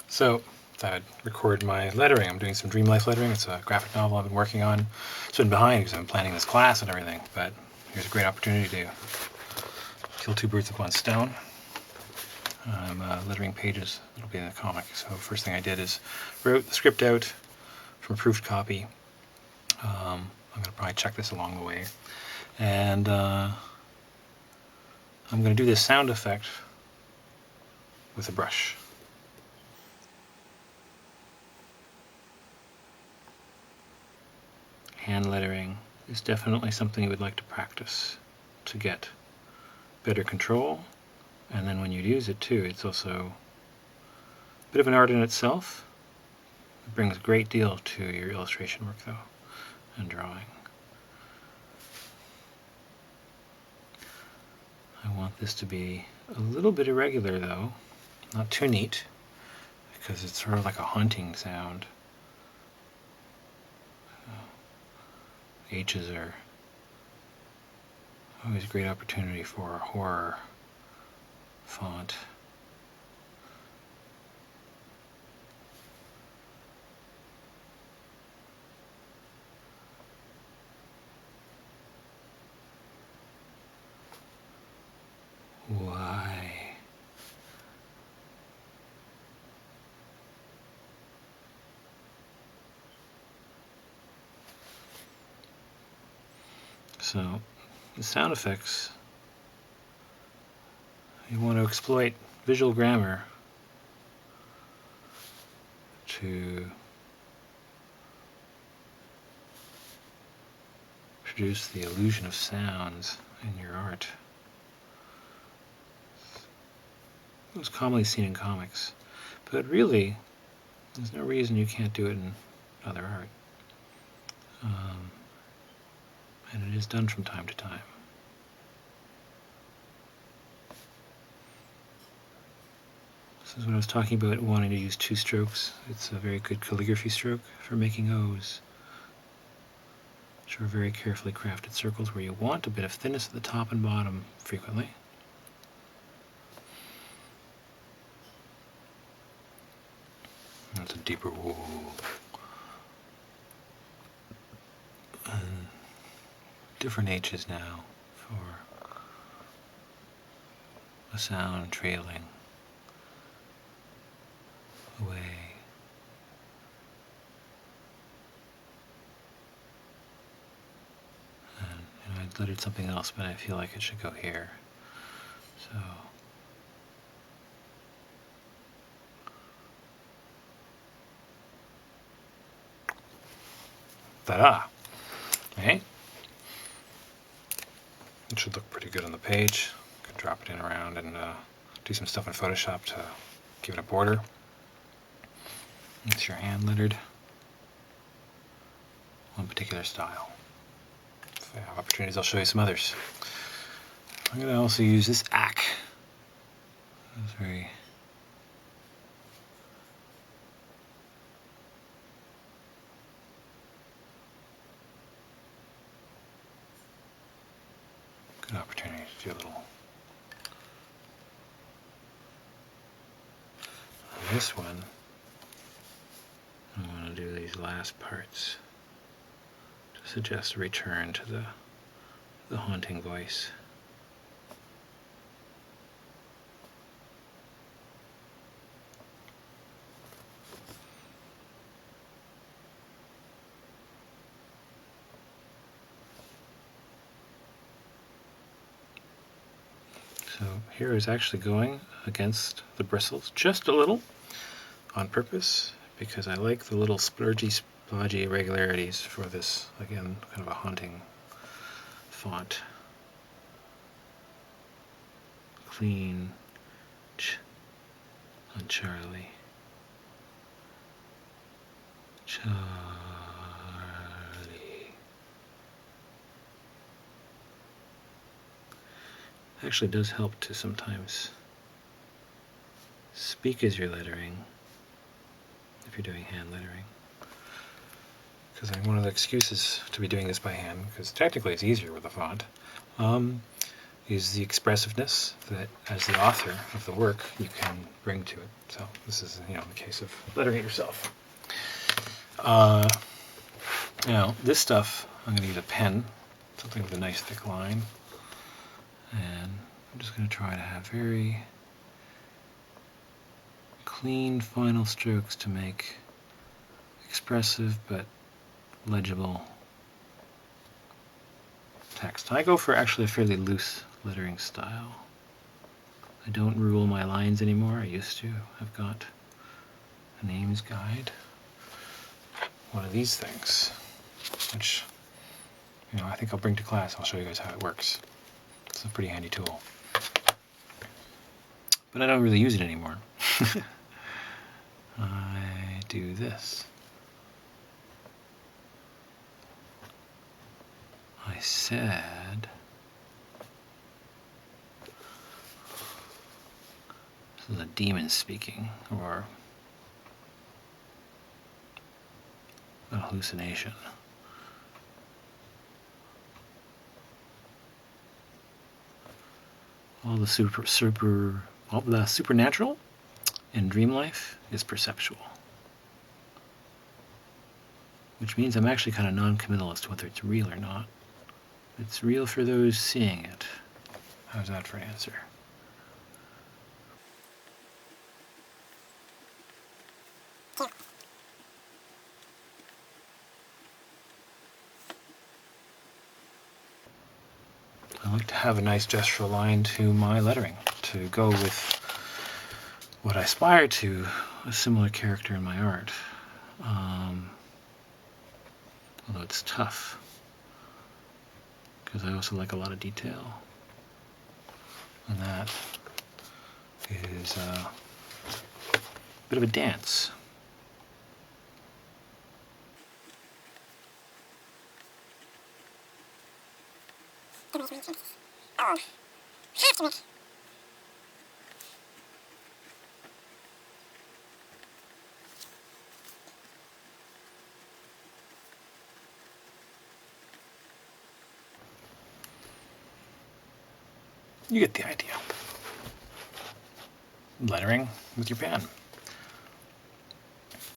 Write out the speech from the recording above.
So I'd record my lettering. I'm doing some Dream Life lettering. It's a graphic novel I've been working on. It's been behind because I've been planning this class and everything, but here's a great opportunity to kill two birds with one stone. I'm lettering pages that'll be in the comic. So first thing I did is wrote the script out from a proofed copy. I'm going to probably check this along the way. And I'm going to do this sound effect with a brush. Hand lettering is definitely something you would like to practice to get better control, and then when you use it too, it's also a bit of an art in itself. It brings a great deal to your illustration work though, and drawing. I want this to be a little bit irregular though, not too neat, because it's sort of like a haunting sound. H's are always a great opportunity for a horror font. Why? So, the sound effects, you want to exploit visual grammar to produce the illusion of sounds in your art. It's commonly seen in comics, but really, there's no reason you can't do it in other art. And it is done from time to time. This is what I was talking about, wanting to use two strokes. It's a very good calligraphy stroke for making O's, which are very carefully crafted circles where you want a bit of thinness at the top and bottom frequently. That's a deeper whoa. And different H's now for a sound trailing away. And I lettered something else, but I feel like it should go here. So ta-da! Okay. It should look pretty good on the page. You can drop it in around and do some stuff in Photoshop to give it a border. It's your hand lettered, one particular style. If I have opportunities, I'll show you some others. I'm going to also use this ack. It's very good opportunity to do a little. On this one, I want to do these last parts to suggest a return to the haunting voice. So here is actually going against the bristles just a little on purpose, because I like the little splurgy, splodgy irregularities for this, again, kind of a haunting font. Clean ch on Charlie. Charlie. Actually does help to sometimes speak as you're lettering, if you're doing hand lettering. Because one of the excuses to be doing this by hand, because technically it's easier with a font, is the expressiveness that, as the author of the work, you can bring to it. So this is, the case of lettering it yourself. Now, this stuff, I'm going to use a pen, something with a nice thick line, and I'm just going to try to have very clean final strokes to make expressive but legible text. I go for actually a fairly loose lettering style. I don't rule my lines anymore. I used to. I've got a names guide, one of these things, which I think I'll bring to class. I'll show you guys how it works. It's a pretty handy tool, but I don't really use it anymore. I do this. I said, this is a demon speaking, or an hallucination. All the supernatural in dream life is perceptual, which means I'm actually kind of non-committal as to whether it's real or not. It's real for those seeing it. How's that for an answer? I like to have a nice gestural line to my lettering to go with what I aspire to, a similar character in my art. Although it's tough, because I also like a lot of detail. And that is a bit of a dance. You get the idea. Lettering with your pen.